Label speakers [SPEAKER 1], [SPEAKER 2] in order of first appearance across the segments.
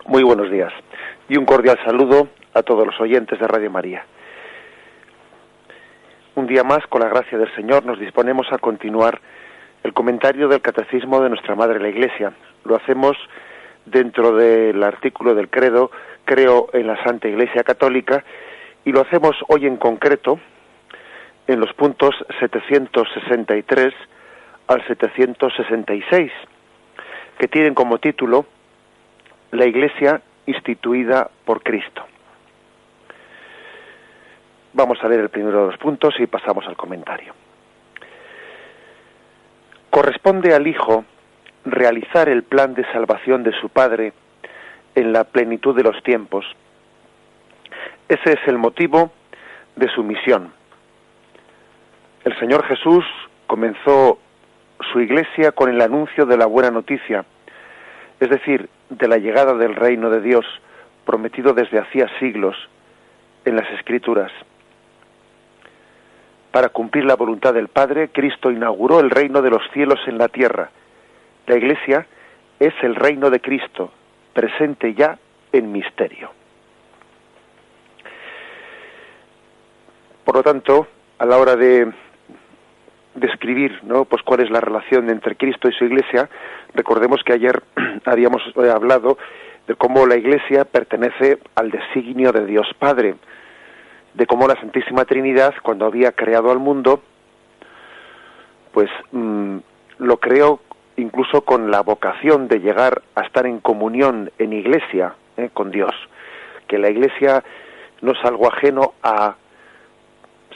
[SPEAKER 1] Muy buenos días y un cordial saludo a todos los oyentes de Radio María. Un día más, con la gracia del Señor, nos disponemos a continuar el comentario del Catecismo de nuestra Madre la Iglesia. Lo hacemos dentro del artículo del Credo, creo en la Santa Iglesia Católica, y lo hacemos hoy en concreto en los puntos 763 al 766, que tienen como título La Iglesia instituida por Cristo. Vamos a leer el primero de los puntos y pasamos al comentario. Corresponde al Hijo realizar el plan de salvación de su Padre en la plenitud de los tiempos. Ese es el motivo de su misión. El Señor Jesús comenzó su Iglesia con el anuncio de la buena noticia, es decir, de la llegada del reino de Dios, prometido desde hacía siglos en las Escrituras. Para cumplir la voluntad del Padre, Cristo inauguró el reino de los cielos en la tierra. La Iglesia es el reino de Cristo, presente ya en misterio. Por lo tanto, a la hora de describir, ¿no?, pues cuál es la relación entre Cristo y su Iglesia, recordemos que ayer habíamos hablado de cómo la Iglesia pertenece al designio de Dios Padre, de cómo la Santísima Trinidad, cuando había creado al mundo, pues lo creó incluso con la vocación de llegar a estar en comunión en Iglesia con Dios, que la Iglesia no es algo ajeno a,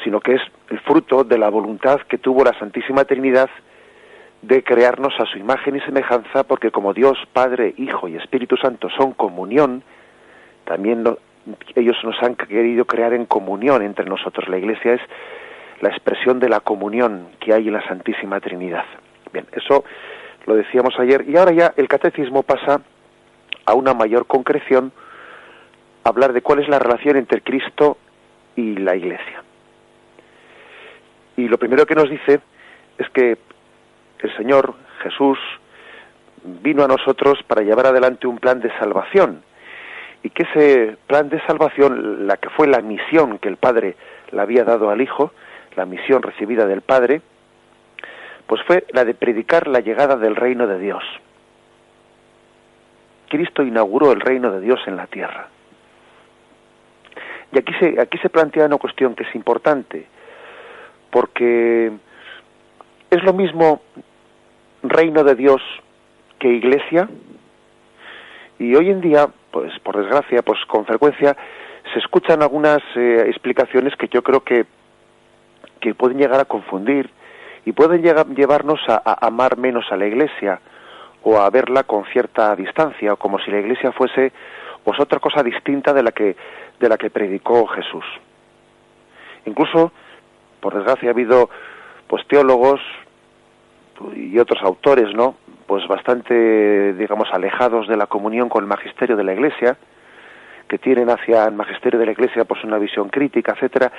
[SPEAKER 1] sino que es el fruto de la voluntad que tuvo la Santísima Trinidad de crearnos a su imagen y semejanza, porque como Dios, Padre, Hijo y Espíritu Santo son comunión, también ellos nos han querido crear en comunión entre nosotros. La Iglesia es la expresión de la comunión que hay en la Santísima Trinidad. Bien, eso lo decíamos ayer, y ahora ya el Catecismo pasa a una mayor concreción, a hablar de cuál es la relación entre Cristo y la Iglesia. Y lo primero que nos dice es que el Señor Jesús vino a nosotros para llevar adelante un plan de salvación, y que ese plan de salvación, la que fue la misión que el Padre le había dado al Hijo, la misión recibida del Padre, pues fue la de predicar la llegada del reino de Dios. Cristo inauguró el reino de Dios en la tierra. Y aquí se plantea una cuestión que es importante, porque es lo mismo reino de Dios que Iglesia, y hoy en día, pues por desgracia, pues con frecuencia se escuchan algunas explicaciones que yo creo que pueden llegar a confundir y pueden llevarnos a amar menos a la Iglesia o a verla con cierta distancia, o como si la Iglesia fuese pues otra cosa distinta de la que predicó Jesús. Incluso, por desgracia, ha habido pues teólogos y otros autores, ¿no?, pues bastante, digamos, alejados de la comunión con el magisterio de la Iglesia, que tienen hacia el magisterio de la Iglesia pues una visión crítica, etcétera,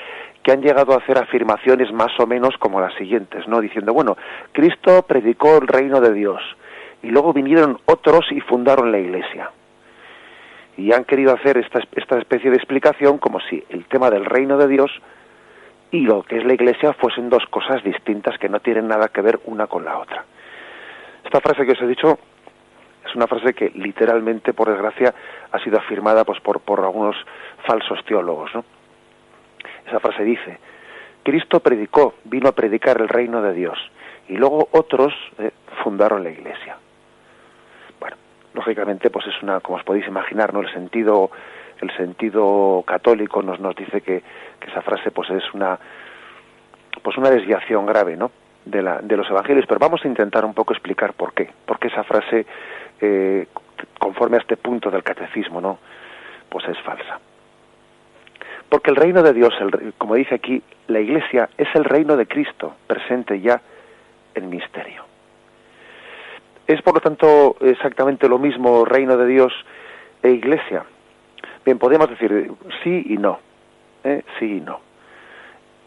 [SPEAKER 1] que han llegado a hacer afirmaciones más o menos como las siguientes, ¿no?, diciendo, bueno, Cristo predicó el reino de Dios, y luego vinieron otros y fundaron la Iglesia. Y han querido hacer esta especie de explicación como si el tema del reino de Dios y lo que es la Iglesia fuesen dos cosas distintas que no tienen nada que ver una con la otra. Esta frase que os he dicho es una frase que literalmente, por desgracia, ha sido afirmada pues por algunos falsos teólogos, ¿no? Esa frase dice: Cristo predicó, vino a predicar el reino de Dios, y luego otros fundaron la Iglesia. Bueno, lógicamente, pues es una, como os podéis imaginar, ¿no?, el sentido católico nos dice que esa frase pues es una desviación grave, ¿no?, de los evangelios, pero vamos a intentar un poco explicar por qué esa frase, conforme a este punto del catecismo, ¿no?, pues es falsa. Porque el reino de Dios, como dice aquí, la Iglesia es el reino de Cristo, presente ya en misterio. Es, por lo tanto, exactamente lo mismo reino de Dios e Iglesia. Bien, podemos decir sí y no, sí y no.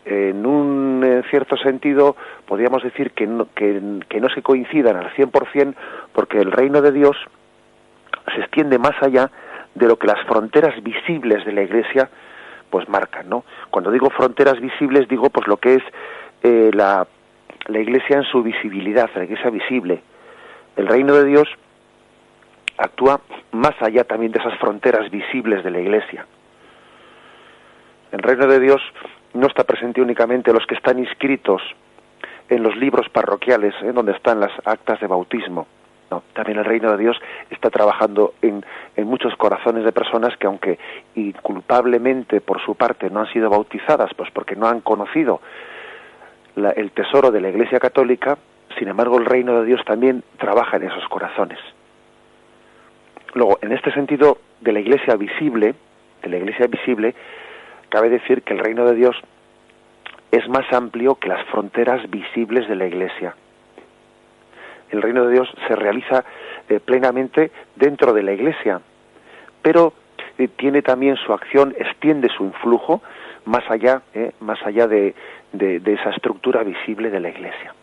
[SPEAKER 1] En un cierto sentido, podríamos decir que no se coincidan al 100%, porque el reino de Dios se extiende más allá de lo que las fronteras visibles de la Iglesia pues marcan, ¿no? Cuando digo fronteras visibles digo pues lo que es la Iglesia en su visibilidad, la Iglesia visible. El reino de Dios actúa más allá también de esas fronteras visibles de la Iglesia. El reino de Dios no está presente únicamente los que están inscritos en los libros parroquiales, donde están las actas de bautismo. No, también el reino de Dios está trabajando en muchos corazones de personas que, aunque inculpablemente por su parte no han sido bautizadas, pues porque no han conocido el tesoro de la Iglesia Católica, sin embargo el reino de Dios también trabaja en esos corazones. Luego, en este sentido de la Iglesia visible, cabe decir que el reino de Dios es más amplio que las fronteras visibles de la Iglesia. El reino de Dios se realiza plenamente dentro de la Iglesia, pero tiene también su acción, extiende su influjo más allá de esa estructura visible de la Iglesia.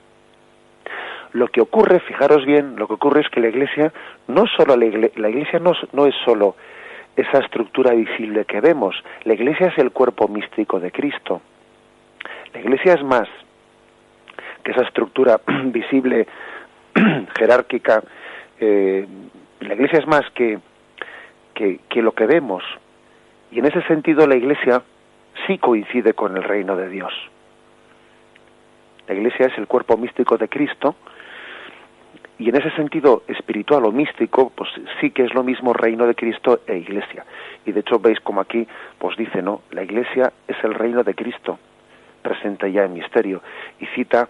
[SPEAKER 1] Lo que ocurre, fijaros bien, lo que ocurre es que la Iglesia no es solo esa estructura visible que vemos. La Iglesia es el cuerpo místico de Cristo. La Iglesia es más que esa estructura visible jerárquica. La Iglesia es más que lo que vemos, y en ese sentido la Iglesia sí coincide con el reino de Dios. La Iglesia es el cuerpo místico de Cristo, y en ese sentido espiritual o místico, pues sí que es lo mismo reino de Cristo e Iglesia. Y de hecho veis como aquí pues dice, ¿no? La Iglesia es el reino de Cristo, presente ya en misterio, y cita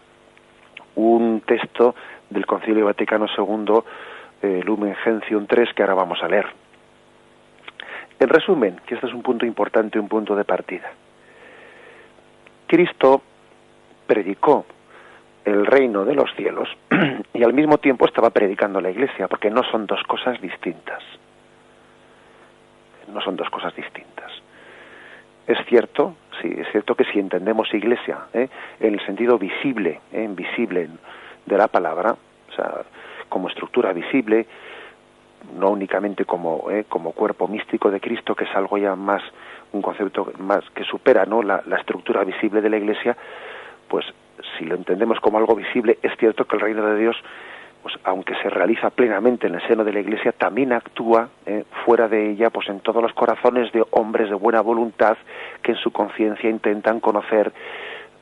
[SPEAKER 1] un texto del Concilio Vaticano II, Lumen Gentium 3, que ahora vamos a leer. En resumen, que este es un punto importante, un punto de partida. Cristo predicó el reino de los cielos y al mismo tiempo estaba predicando la Iglesia, porque no son dos cosas distintas. No son dos cosas distintas. Es cierto, sí, es cierto que si entendemos Iglesia en el sentido visible, visible de la palabra, o sea, como estructura visible, no únicamente como cuerpo místico de Cristo, que es algo ya más, un concepto más que supera, ¿no?, la estructura visible de la Iglesia, pues si lo entendemos como algo visible, es cierto que el reino de Dios, pues aunque se realiza plenamente en el seno de la Iglesia, también actúa fuera de ella, pues en todos los corazones de hombres de buena voluntad que en su conciencia intentan conocer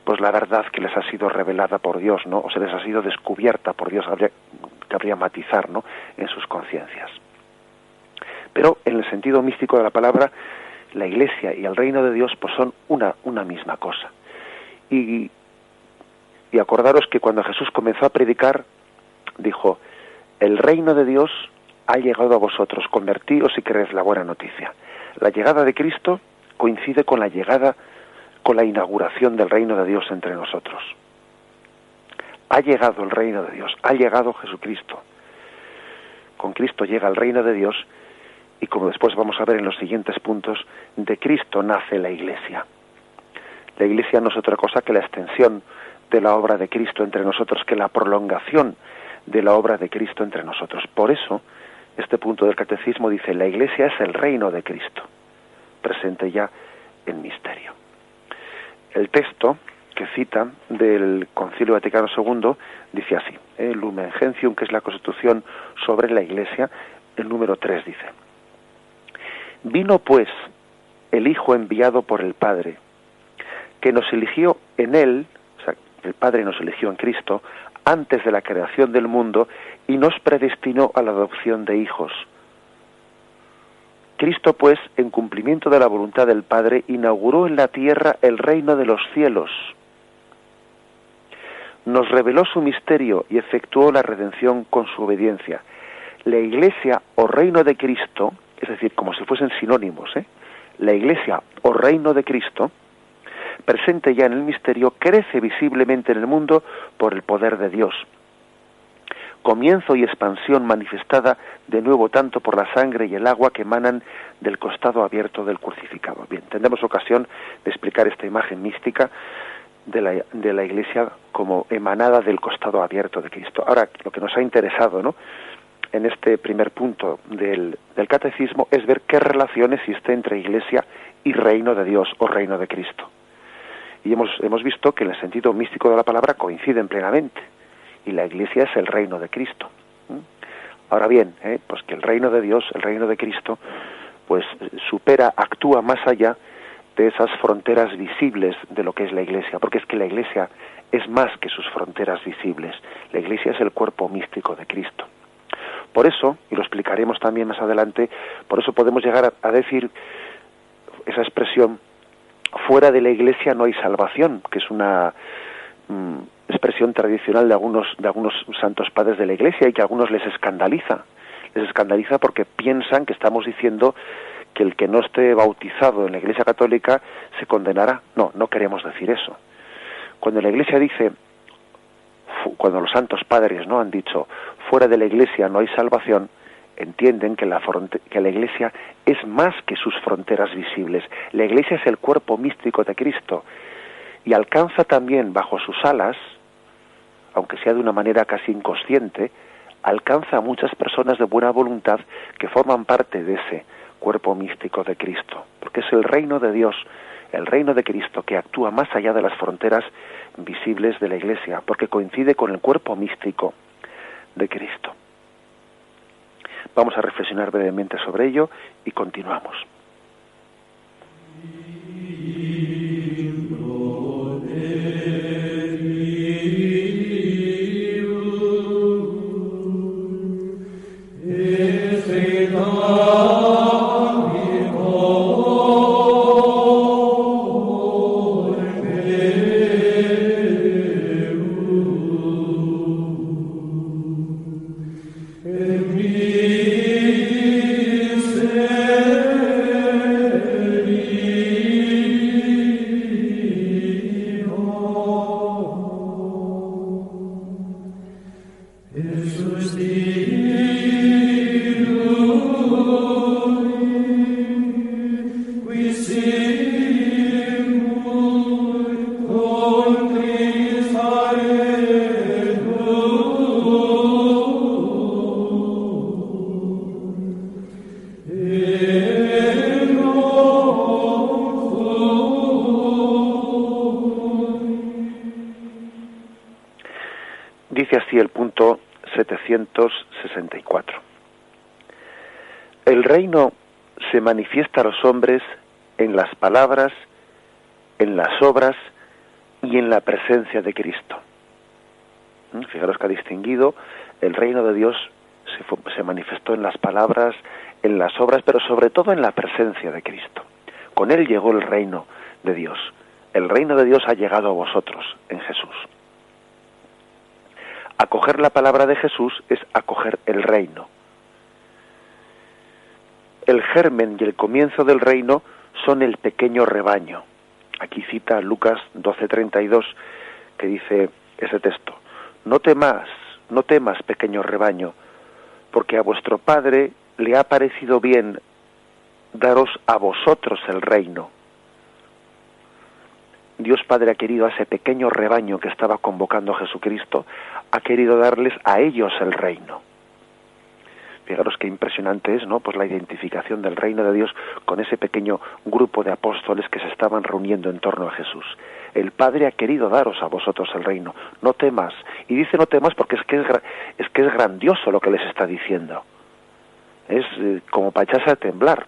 [SPEAKER 1] pues la verdad que les ha sido revelada por Dios, ¿no? O se les ha sido descubierta por Dios, habría matizar, ¿no?, en sus conciencias. Pero en el sentido místico de la palabra, la Iglesia y el reino de Dios pues son una misma cosa. Y acordaros que cuando Jesús comenzó a predicar, dijo: el reino de Dios ha llegado a vosotros, convertíos y creed la buena noticia. La llegada de Cristo coincide con la inauguración del reino de Dios entre nosotros. Ha llegado el reino de Dios, ha llegado Jesucristo. Con Cristo llega el reino de Dios, y como después vamos a ver en los siguientes puntos, de Cristo nace la Iglesia. La Iglesia no es otra cosa que la extensión de la obra de Cristo entre nosotros, que la prolongación de la obra de Cristo entre nosotros. Por eso, este punto del Catecismo dice: la Iglesia es el reino de Cristo, presente ya en misterio. El texto que cita del Concilio Vaticano II dice así, Lumen Gentium, que es la Constitución sobre la Iglesia, el número 3 dice: vino pues el Hijo enviado por el Padre, que nos eligió en Él, o sea, el Padre nos eligió en Cristo, antes de la creación del mundo, y nos predestinó a la adopción de hijos. Cristo, pues, en cumplimiento de la voluntad del Padre, inauguró en la tierra el reino de los cielos. Nos reveló su misterio y efectuó la redención con su obediencia. La Iglesia o reino de Cristo, es decir, como si fuesen sinónimos, la Iglesia o reino de Cristo, presente ya en el misterio, crece visiblemente en el mundo por el poder de Dios. Comienzo y expansión manifestada de nuevo tanto por la sangre y el agua que emanan del costado abierto del crucificado. Bien, tendremos ocasión de explicar esta imagen mística de la Iglesia como emanada del costado abierto de Cristo. Ahora, lo que nos ha interesado, ¿no?, en este primer punto del catecismo es ver qué relación existe entre Iglesia y reino de Dios o reino de Cristo. Y hemos visto que en el sentido místico de la palabra coinciden plenamente, y la Iglesia es el reino de Cristo. Ahora bien, pues que el reino de Dios, el reino de Cristo, pues supera, actúa más allá de esas fronteras visibles de lo que es la Iglesia, porque es que la Iglesia es más que sus fronteras visibles. La Iglesia es el cuerpo místico de Cristo. Por eso, y lo explicaremos también más adelante, por eso podemos llegar a decir esa expresión, fuera de la Iglesia no hay salvación, que es una expresión tradicional de algunos santos padres de la Iglesia y que a algunos les escandaliza. Les escandaliza porque piensan que estamos diciendo que el que no esté bautizado en la Iglesia Católica se condenará. No, no queremos decir eso. Cuando la Iglesia dice, cuando los santos padres no han dicho, fuera de la Iglesia no hay salvación, entienden que la Iglesia es más que sus fronteras visibles. La Iglesia es el cuerpo místico de Cristo y alcanza también bajo sus alas, aunque sea de una manera casi inconsciente, alcanza a muchas personas de buena voluntad que forman parte de ese cuerpo místico de Cristo, porque es el reino de Dios, el reino de Cristo que actúa más allá de las fronteras visibles de la Iglesia, porque coincide con el cuerpo místico de Cristo. Vamos a reflexionar brevemente sobre ello y continuamos. Dice así el punto 764. El reino se manifiesta a los hombres en las palabras, en las obras y en la presencia de Cristo. Fijaros que ha distinguido, el reino de Dios se manifestó en las palabras, en las obras, pero sobre todo en la presencia de Cristo. Con él llegó el reino de Dios. El reino de Dios ha llegado a vosotros en Jesús. Acoger la palabra de Jesús es acoger el reino. El germen y el comienzo del reino son el pequeño rebaño. Aquí cita Lucas 12:32, que dice ese texto: no temas, pequeño rebaño, porque a vuestro Padre le ha parecido bien daros a vosotros el reino. Dios Padre ha querido a ese pequeño rebaño que estaba convocando a Jesucristo, ha querido darles a ellos el reino. Fijaros qué impresionante es, ¿no? Pues la identificación del reino de Dios con ese pequeño grupo de apóstoles que se estaban reuniendo en torno a Jesús. El Padre ha querido daros a vosotros el reino. No temas. Y dice no temas porque es que es grandioso lo que les está diciendo. Es como para echarse a temblar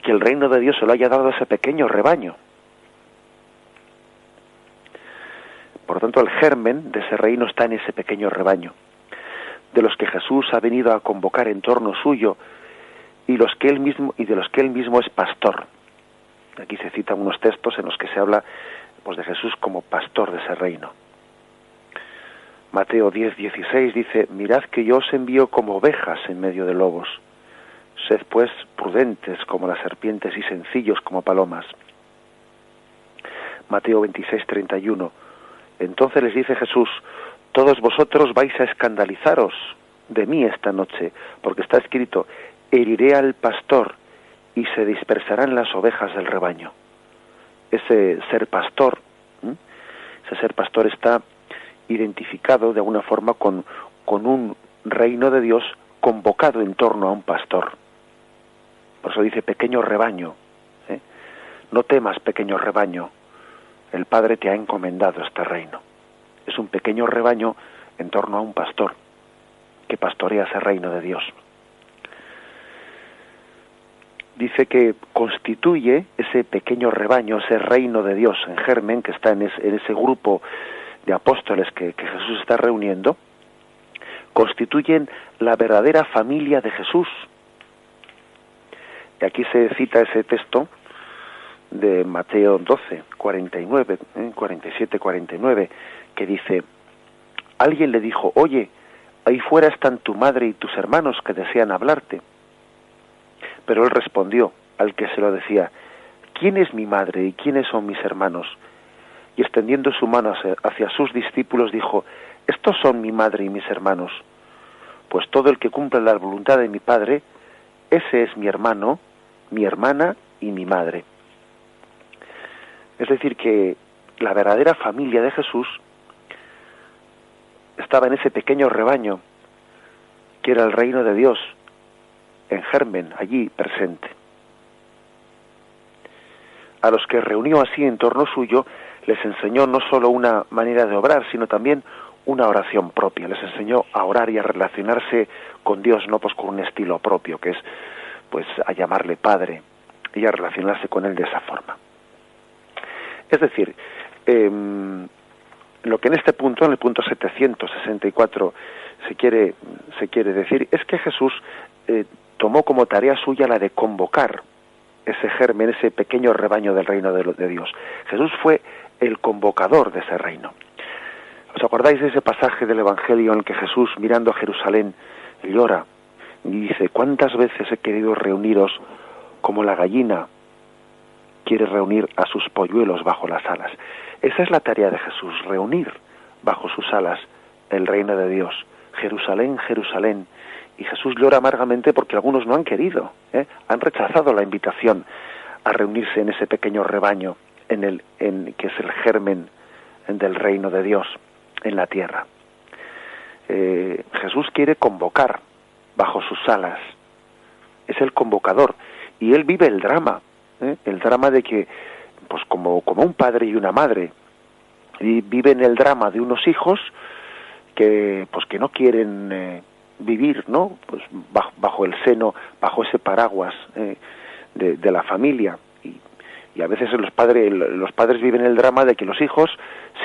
[SPEAKER 1] que el reino de Dios se lo haya dado a ese pequeño rebaño. Por lo tanto, el germen de ese reino está en ese pequeño rebaño, de los que Jesús ha venido a convocar en torno suyo y de los que él mismo es pastor. Aquí se citan unos textos en los que se habla pues de Jesús como pastor de ese reino. Mateo 10:16 dice: mirad que yo os envío como ovejas en medio de lobos. Sed pues prudentes como las serpientes y sencillos como palomas. Mateo 26:31. Entonces les dice Jesús: todos vosotros vais a escandalizaros de mí esta noche, porque está escrito: heriré al pastor y se dispersarán las ovejas del rebaño. Ese ser pastor está identificado de alguna forma con un reino de Dios convocado en torno a un pastor. Por eso dice pequeño rebaño. No temas, pequeño rebaño, el Padre te ha encomendado este reino. Es un pequeño rebaño en torno a un pastor que pastorea ese reino de Dios. Dice que constituye ese pequeño rebaño, ese reino de Dios en germen, que está en ese grupo de apóstoles que Jesús está reuniendo, constituyen la verdadera familia de Jesús. Y aquí se cita ese texto de Mateo 12, 49, 47, 49, que dice: alguien le dijo, oye, ahí fuera están tu madre y tus hermanos que desean hablarte. Pero él respondió al que se lo decía, ¿quién es mi madre y quiénes son mis hermanos? Y extendiendo su mano hacia sus discípulos dijo, estos son mi madre y mis hermanos, pues todo el que cumple la voluntad de mi Padre, ese es mi hermano, mi hermana y mi madre. Es decir, que la verdadera familia de Jesús estaba en ese pequeño rebaño, que era el reino de Dios, en germen, allí presente. A los que reunió así en torno suyo, les enseñó no solo una manera de obrar, sino también una oración propia. Les enseñó a orar y a relacionarse con Dios, no pues con un estilo propio, que es pues a llamarle Padre, y a relacionarse con Él de esa forma. Es decir, lo que en este punto, en el punto 764, se quiere decir, es que Jesús tomó como tarea suya la de convocar ese germen, ese pequeño rebaño del reino de Dios. Jesús fue el convocador de ese reino. ¿Os acordáis de ese pasaje del Evangelio en el que Jesús, mirando a Jerusalén, llora y dice, ¿cuántas veces he querido reuniros como la gallina quiere reunir a sus polluelos bajo las alas? Esa es la tarea de Jesús, reunir bajo sus alas el reino de Dios. Jerusalén, Jerusalén. Y Jesús llora amargamente porque algunos no han querido, han rechazado la invitación a reunirse en ese pequeño rebaño, que es el germen del reino de Dios en la tierra. Jesús quiere convocar bajo sus alas, es el convocador, y él vive el drama de que, pues como un padre y una madre, y viven el drama de unos hijos que no quieren vivir, ¿no? Pues bajo el seno, bajo ese paraguas de la familia, y a veces los padres viven el drama de que los hijos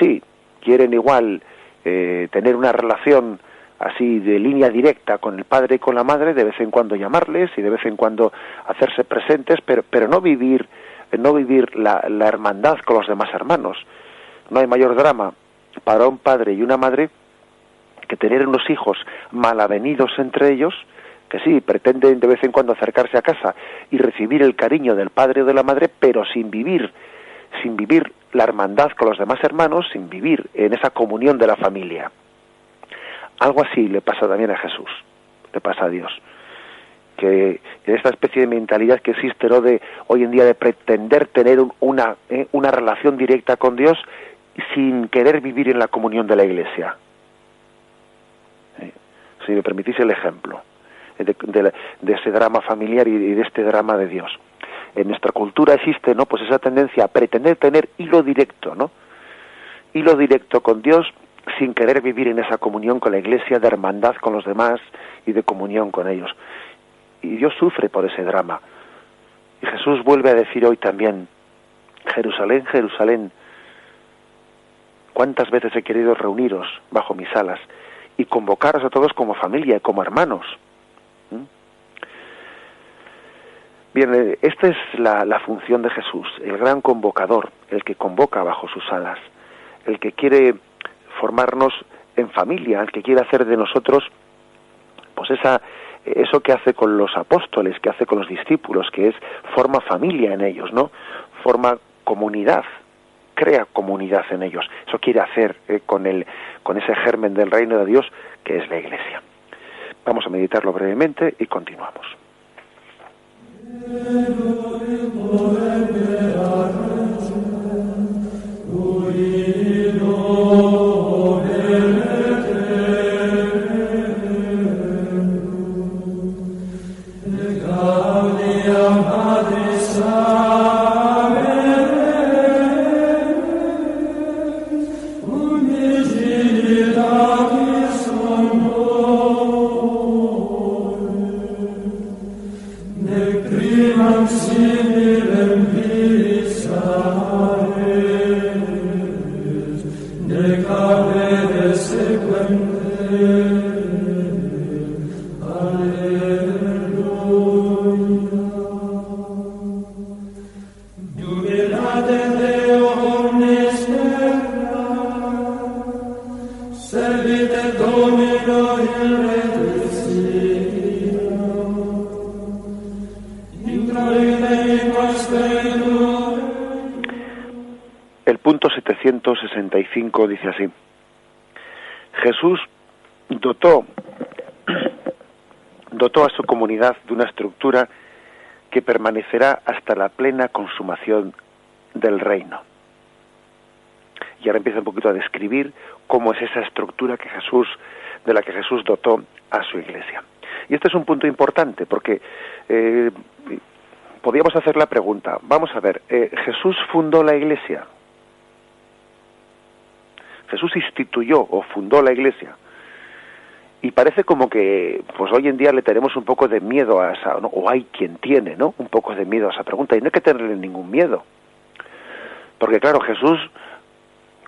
[SPEAKER 1] sí quieren igual tener una relación así de línea directa con el padre y con la madre, de vez en cuando llamarles y de vez en cuando hacerse presentes, pero no vivir la hermandad con los demás hermanos. No hay mayor drama para un padre y una madre que tener unos hijos malavenidos entre ellos, que sí, pretenden de vez en cuando acercarse a casa y recibir el cariño del padre o de la madre, pero sin vivir la hermandad con los demás hermanos, sin vivir en esa comunión de la familia. Algo así le pasa también a Jesús, le pasa a Dios, que en esta especie de mentalidad que existe, ¿no?, de hoy en día de pretender tener una relación directa con Dios sin querer vivir en la comunión de la Iglesia. Si me permitís el ejemplo de ese drama familiar y de este drama de Dios. En nuestra cultura existe, ¿no?, pues esa tendencia a pretender tener hilo directo, ¿no?, hilo directo con Dios sin querer vivir en esa comunión con la Iglesia, de hermandad con los demás y de comunión con ellos. Y Dios sufre por ese drama. Y Jesús vuelve a decir hoy también, Jerusalén, Jerusalén, ¿cuántas veces he querido reuniros bajo mis alas y convocaros a todos como familia, como hermanos? Bien, esta es la función de Jesús, el gran convocador, el que convoca bajo sus alas, el que quiere formarnos en familia, el que quiere hacer de nosotros pues eso que hace con los apóstoles, que hace con los discípulos, que es forma familia en ellos, ¿no? Forma comunidad, crea comunidad en ellos. Eso quiere hacer con ese germen del reino de Dios que es la Iglesia. Vamos a meditarlo brevemente y continuamos. El punto 765 dice así: Jesús dotó a su comunidad de una estructura que permanecerá hasta la plena consumación del reino. Y ahora empieza un poquito a describir cómo es esa estructura de la que Jesús dotó a su Iglesia. Y este es un punto importante porque podríamos hacer la pregunta, vamos a ver, ¿Jesús fundó la Iglesia? Jesús instituyó o fundó la Iglesia. Y parece como que pues hoy en día le tenemos un poco de miedo a esa, ¿no? O hay quien tiene, ¿no?, un poco de miedo a esa pregunta, y no hay que tenerle ningún miedo. Porque claro, Jesús,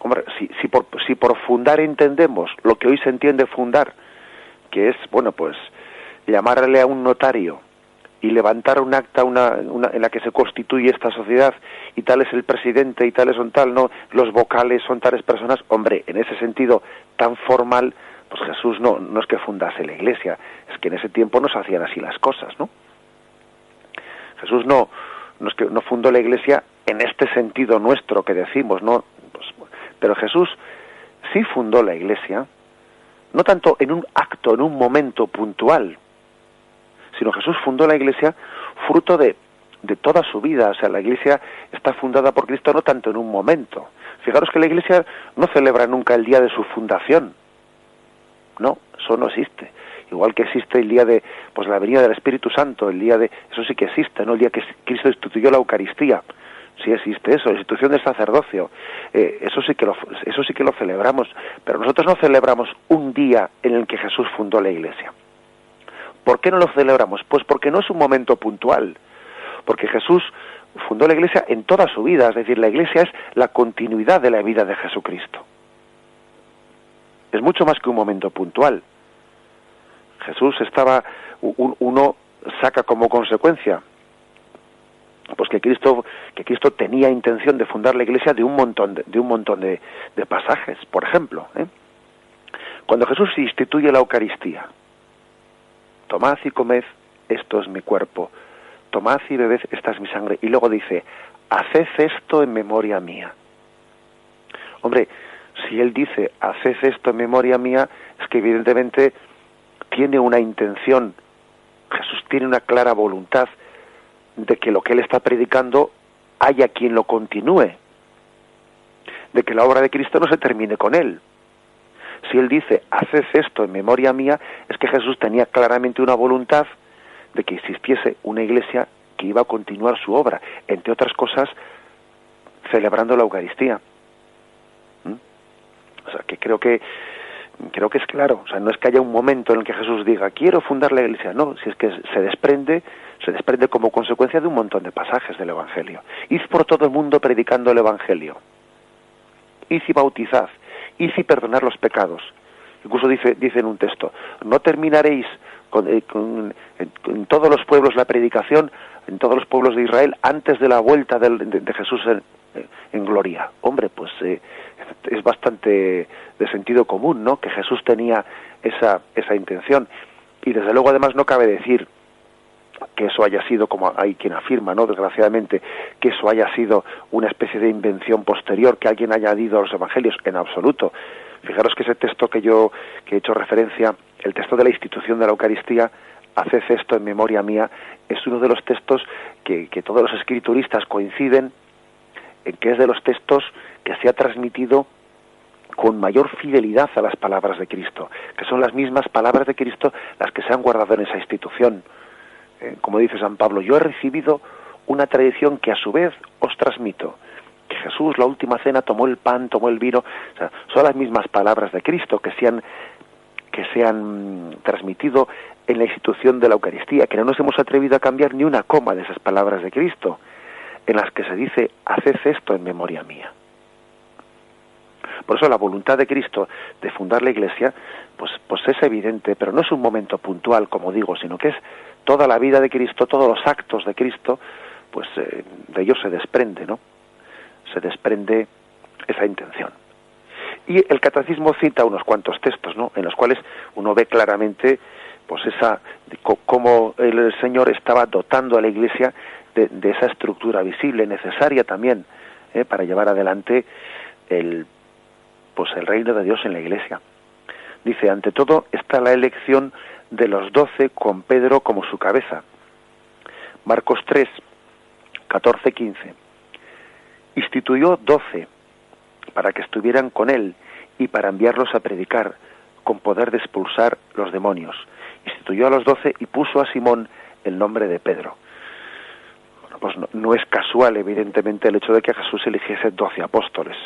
[SPEAKER 1] hombre, si por fundar entendemos lo que hoy se entiende fundar, que es, bueno, pues llamarle a un notario y levantar un acta en la que se constituye esta sociedad, y tal es el presidente y tales son tal, no, los vocales son tales personas, hombre, en ese sentido tan formal, pues Jesús no es que fundase la Iglesia, es que en ese tiempo no se hacían así las cosas, ¿no? Jesús no es que no fundó la Iglesia en este sentido nuestro que decimos, ¿no? Pues, pero Jesús sí fundó la Iglesia, no tanto en un acto, en un momento puntual, sino Jesús fundó la Iglesia fruto de toda su vida. O sea, la Iglesia está fundada por Cristo no tanto en un momento. Fijaros que la Iglesia no celebra nunca el día de su fundación. No, eso no existe. Igual que existe el día de la venida del Espíritu Santo, el día de... Eso sí que existe, ¿no? El día que Cristo instituyó la Eucaristía. Sí existe eso, la institución del sacerdocio. Eso sí que lo celebramos. Pero nosotros no celebramos un día en el que Jesús fundó la Iglesia. ¿Por qué no lo celebramos? Pues porque no es un momento puntual. Porque Jesús fundó la Iglesia en toda su vida. Es decir, la Iglesia es la continuidad de la vida de Jesucristo. Es mucho más que un momento puntual. Jesús uno saca como consecuencia pues que Cristo tenía intención de fundar la Iglesia de un montón de pasajes. Por ejemplo, cuando Jesús instituye la Eucaristía: tomad y comed, esto es mi cuerpo, tomad y bebed, esta es mi sangre. Y luego dice: haced esto en memoria mía. Hombre, si él dice haced esto en memoria mía, es que evidentemente tiene una intención, Jesús tiene una clara voluntad de que lo que él está predicando haya quien lo continúe, de que la obra de Cristo no se termine con él. Si él dice haced esto en memoria mía, es que Jesús tenía claramente una voluntad de que existiese una Iglesia que iba a continuar su obra, entre otras cosas celebrando la Eucaristía. O sea, que creo que es claro. O sea, no es que haya un momento en el que Jesús diga quiero fundar la Iglesia, no, si es que se desprende como consecuencia de un montón de pasajes del Evangelio. Id por todo el mundo predicando el Evangelio, id y bautizad, id y perdonad los pecados. Incluso dice en un texto: no terminaréis en todos los pueblos la predicación, en todos los pueblos de Israel, antes de la vuelta de Jesús en gloria. Hombre, pues es bastante de sentido común, ¿no?, que Jesús tenía esa intención. Y desde luego además no cabe decir que eso haya sido, como hay quien afirma, ¿no?, desgraciadamente, que eso haya sido una especie de invención posterior que alguien haya añadido a los evangelios, en absoluto. Fijaros que ese texto que he hecho referencia, el texto de la institución de la Eucaristía, haced esto en memoria mía, es uno de los textos que todos los escrituristas coinciden en que es de los textos que se ha transmitido con mayor fidelidad a las palabras de Cristo, que son las mismas palabras de Cristo las que se han guardado en esa institución. Como dice San Pablo: yo he recibido una tradición que a su vez os transmito, que Jesús, la última cena, tomó el pan, tomó el vino. O sea, son las mismas palabras de Cristo que se han transmitido en la institución de la Eucaristía, que no nos hemos atrevido a cambiar ni una coma de esas palabras de Cristo, en las que se dice, haced esto en memoria mía. Por eso la voluntad de Cristo de fundar la Iglesia, pues es evidente, pero no es un momento puntual, como digo, sino que es toda la vida de Cristo, todos los actos de Cristo, pues de ellos se desprende, ¿no? Se desprende esa intención. Y el Catecismo cita unos cuantos textos, ¿no?, en los cuales uno ve claramente, pues cómo el Señor estaba dotando a la Iglesia de esa estructura visible, necesaria también, para llevar adelante el reino de Dios en la Iglesia. Dice, ante todo está la elección de los 12 con Pedro como su cabeza. Marcos 3, 14, 15. Instituyó 12 para que estuvieran con él y para enviarlos a predicar con poder de expulsar los demonios. Instituyó a los 12 y puso a Simón el nombre de Pedro. Bueno, pues no es casual, evidentemente, el hecho de que Jesús eligiese 12 apóstoles.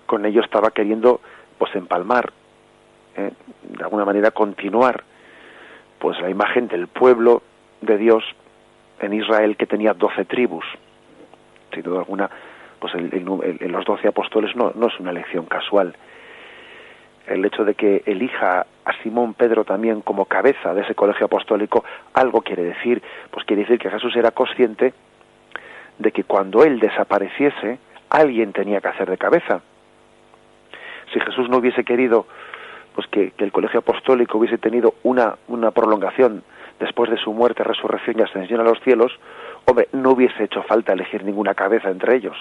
[SPEAKER 1] Con ello estaba queriendo, pues, empalmar, de alguna manera continuar, pues, la imagen del pueblo de Dios en Israel, que tenía 12 tribus. Sin duda alguna, pues los 12 apóstoles no es una elección casual. El hecho de que elija a Simón Pedro también como cabeza de ese colegio apostólico, algo quiere decir, pues quiere decir que Jesús era consciente de que cuando él desapareciese, alguien tenía que hacer de cabeza. Si Jesús no hubiese querido, pues que el colegio apostólico hubiese tenido una prolongación después de su muerte, resurrección y ascensión a los cielos, hombre, no hubiese hecho falta elegir ninguna cabeza entre ellos.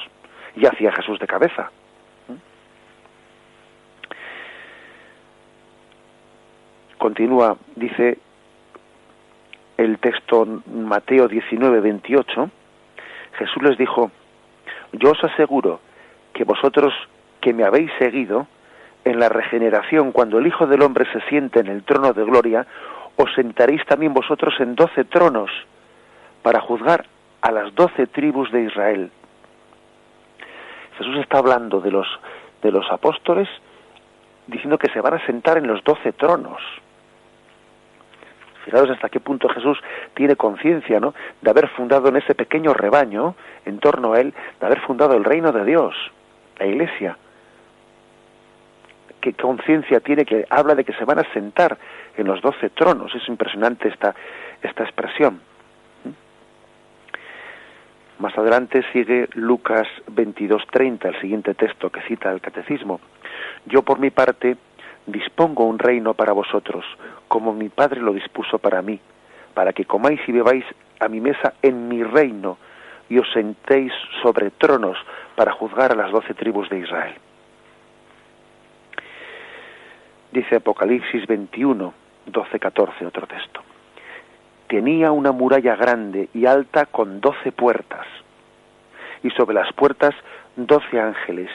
[SPEAKER 1] Y hacía Jesús de cabeza. Continúa, dice el texto Mateo 19, 28, Jesús les dijo, yo os aseguro que vosotros que me habéis seguido, en la regeneración, cuando el Hijo del Hombre se siente en el trono de gloria, os sentaréis también vosotros en 12 tronos para juzgar a las 12 tribus de Israel. Jesús está hablando de los apóstoles, diciendo que se van a sentar en los 12 tronos. Fijaros hasta qué punto Jesús tiene conciencia, ¿no?, de haber fundado en ese pequeño rebaño, en torno a él, de haber fundado el reino de Dios, la Iglesia. Qué conciencia tiene, que habla de que se van a sentar en los 12 tronos. Es impresionante esta expresión. Más adelante sigue Lucas 22:30, el siguiente texto que cita el Catecismo. Yo por mi parte dispongo un reino para vosotros, como mi Padre lo dispuso para mí, para que comáis y bebáis a mi mesa en mi reino y os sentéis sobre tronos para juzgar a las 12 tribus de Israel. Dice Apocalipsis 21, 12, 14, otro texto. Tenía una muralla grande y alta con 12 puertas, y sobre las puertas 12 ángeles,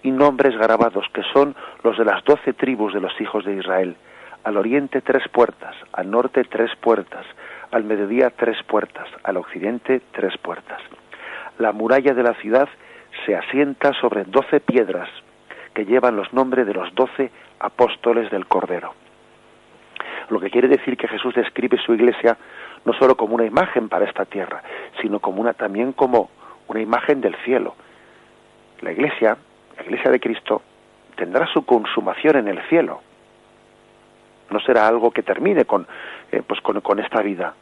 [SPEAKER 1] y nombres grabados que son los de las 12 tribus de los hijos de Israel. Al oriente 3 puertas, al norte 3 puertas, al mediodía 3 puertas, al occidente 3 puertas. La muralla de la ciudad se asienta sobre 12 piedras, que llevan los nombres de los 12 apóstoles del Cordero. Lo que quiere decir que Jesús describe su iglesia no solo como una imagen para esta tierra, sino también como una imagen del cielo. La iglesia de Cristo tendrá su consumación en el cielo. No será algo que termine con esta vida.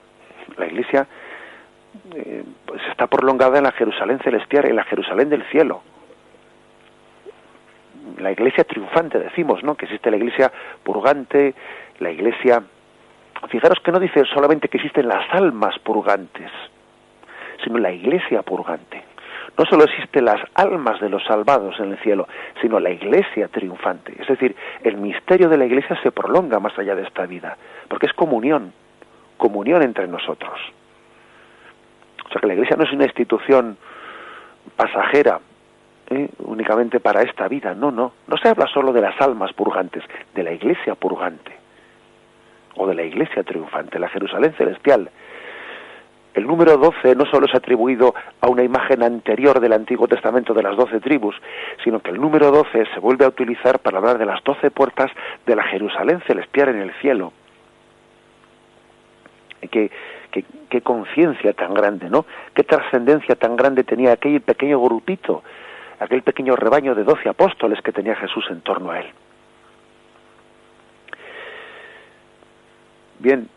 [SPEAKER 1] La iglesia pues está prolongada en la Jerusalén celestial, en la Jerusalén del cielo. La iglesia triunfante, decimos, ¿no?, que existe la iglesia purgante, la iglesia... Fijaros que no dice solamente que existen las almas purgantes, sino la iglesia purgante. No solo existen las almas de los salvados en el cielo, sino la iglesia triunfante. Es decir, el misterio de la iglesia se prolonga más allá de esta vida, porque es comunión entre nosotros. O sea que la iglesia no es una institución pasajera, únicamente para esta vida. No se habla solo de las almas purgantes, de la iglesia purgante o de la iglesia triunfante, la Jerusalén celestial. El número 12 no solo es atribuido a una imagen anterior del Antiguo Testamento de las 12 tribus, sino que el número 12 se vuelve a utilizar para hablar de las 12 puertas de la Jerusalén celestial en el cielo. Qué conciencia tan grande, ¿no? Qué trascendencia tan grande tenía aquel pequeño grupito, aquel pequeño rebaño de 12 apóstoles que tenía Jesús en torno a él. Bien,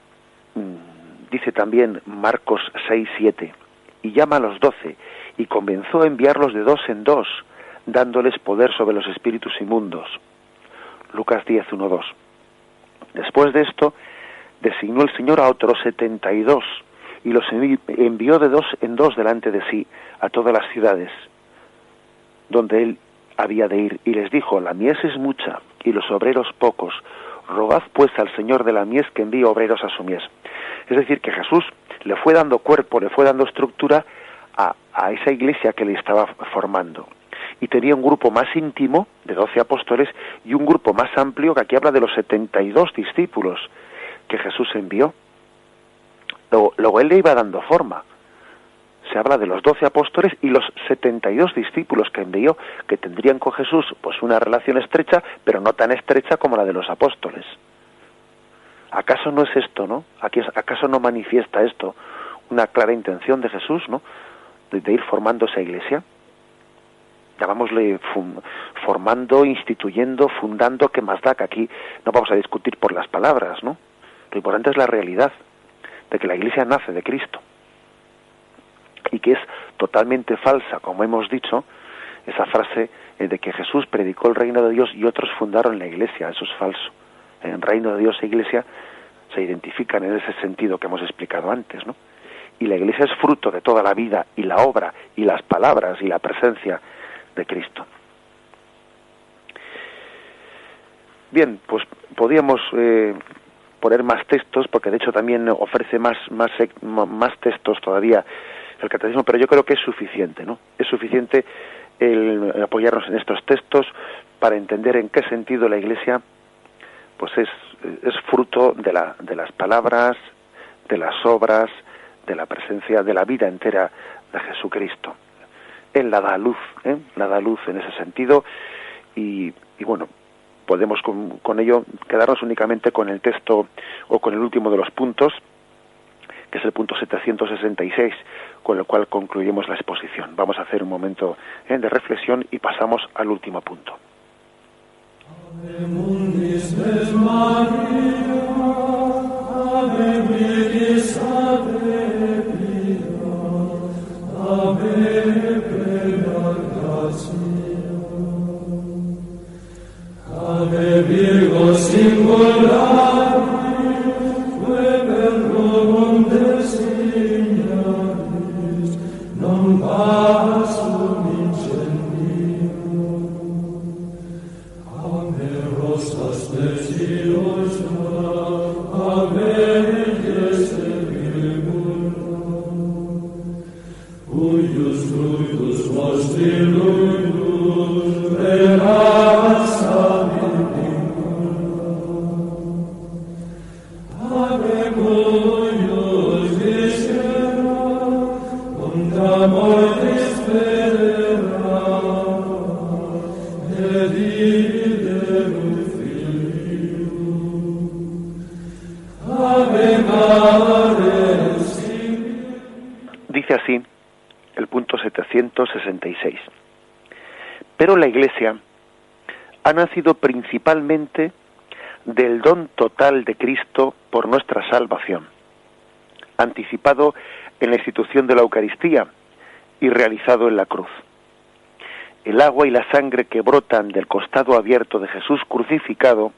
[SPEAKER 1] dice también Marcos 6:7, y llama a los 12, y comenzó a enviarlos de 2 en 2, dándoles poder sobre los espíritus inmundos. Lucas 10:1-2. Después de esto, designó el Señor a otros 72, y los envió de 2 en 2 delante de sí a todas las ciudades donde él había de ir, y les dijo: la mies es mucha, y los obreros pocos. Rogad pues al Señor de la mies que envíe obreros a su mies. Es decir, que Jesús le fue dando cuerpo, le fue dando estructura a esa iglesia que le estaba formando. Y tenía un grupo más íntimo, de 12 apóstoles, y un grupo más amplio, que aquí habla de los 72 discípulos que Jesús envió. Luego él le iba dando forma. Se habla de los 12 apóstoles y los 72 discípulos que envió, que tendrían con Jesús pues una relación estrecha, pero no tan estrecha como la de los apóstoles. ¿Acaso no es esto, no? ¿Acaso no manifiesta esto una clara intención de Jesús, no? De ir formando esa iglesia. Llamámosle formando, instituyendo, fundando, ¿qué más da? Que aquí no vamos a discutir por las palabras, ¿no? Lo importante es la realidad de que la iglesia nace de Cristo y que es totalmente falsa, como hemos dicho, esa frase de que Jesús predicó el reino de Dios y otros fundaron la iglesia. Eso es falso. En reino de Dios e iglesia se identifican en ese sentido que hemos explicado antes, ¿no? Y la iglesia es fruto de toda la vida y la obra y las palabras y la presencia de Cristo. Bien, pues podríamos poner más textos, porque de hecho también ofrece más textos todavía el catecismo, pero yo creo que es suficiente, ¿no? Es suficiente el apoyarnos en estos textos para entender en qué sentido la iglesia pues es fruto de las palabras, de las obras, de la presencia, de la vida entera de Jesucristo. Él la da luz en ese sentido, y bueno, podemos con ello quedarnos únicamente con el texto o con el último de los puntos, que es el punto 766, con el cual concluimos la exposición. Vamos a hacer un momento de reflexión y pasamos al último punto. Dice así el punto 766. Pero la Iglesia ha nacido principalmente del don total de Cristo por nuestra salvación, anticipado en la institución de la Eucaristía y realizado en la cruz. El agua y la sangre que brotan del costado abierto de Jesús crucificado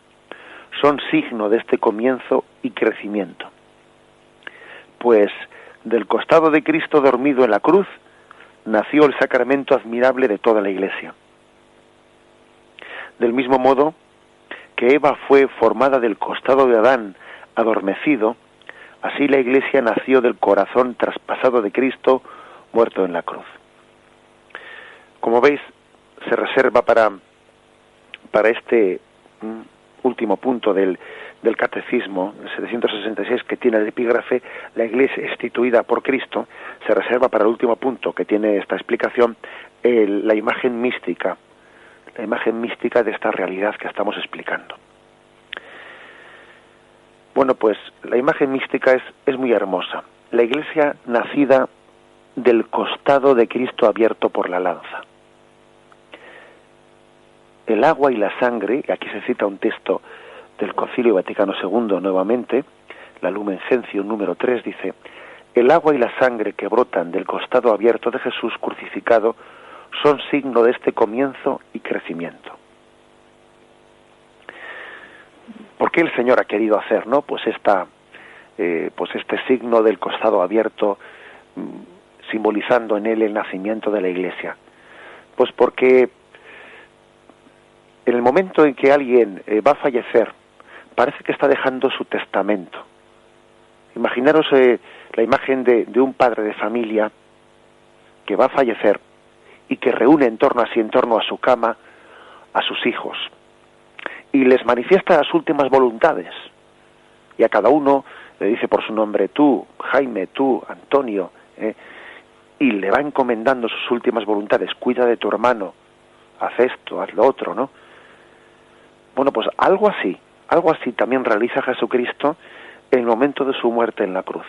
[SPEAKER 1] son signo de este comienzo y crecimiento. Pues del costado de Cristo dormido en la cruz nació el sacramento admirable de toda la Iglesia. Del mismo modo que Eva fue formada del costado de Adán adormecido, así la Iglesia nació del corazón traspasado de Cristo muerto en la cruz. Como veis, se reserva para este último punto del Catecismo, el 766, que tiene el epígrafe "La Iglesia instituida por Cristo", se reserva para el último punto que tiene esta explicación la imagen mística de esta realidad que estamos explicando. Bueno, pues la imagen mística es muy hermosa. La Iglesia nacida del costado de Cristo abierto por la lanza. El agua y la sangre, y aquí se cita un texto del Concilio Vaticano II nuevamente, la Lumen Gentium número 3, dice: el agua y la sangre que brotan del costado abierto de Jesús crucificado son signo de este comienzo y crecimiento. ¿Por qué el Señor ha querido hacer, no? Pues este signo del costado abierto, simbolizando en él el nacimiento de la Iglesia. Pues porque en el momento en que alguien va a fallecer, parece que está dejando su testamento. Imaginaros la imagen de un padre de familia que va a fallecer y que reúne en torno a su cama a sus hijos y les manifiesta las últimas voluntades, y a cada uno le dice por su nombre: tú, Jaime, tú, Antonio, y le va encomendando sus últimas voluntades: cuida de tu hermano, haz esto, haz lo otro, ¿no? Bueno, pues algo así también realiza Jesucristo en el momento de su muerte en la cruz.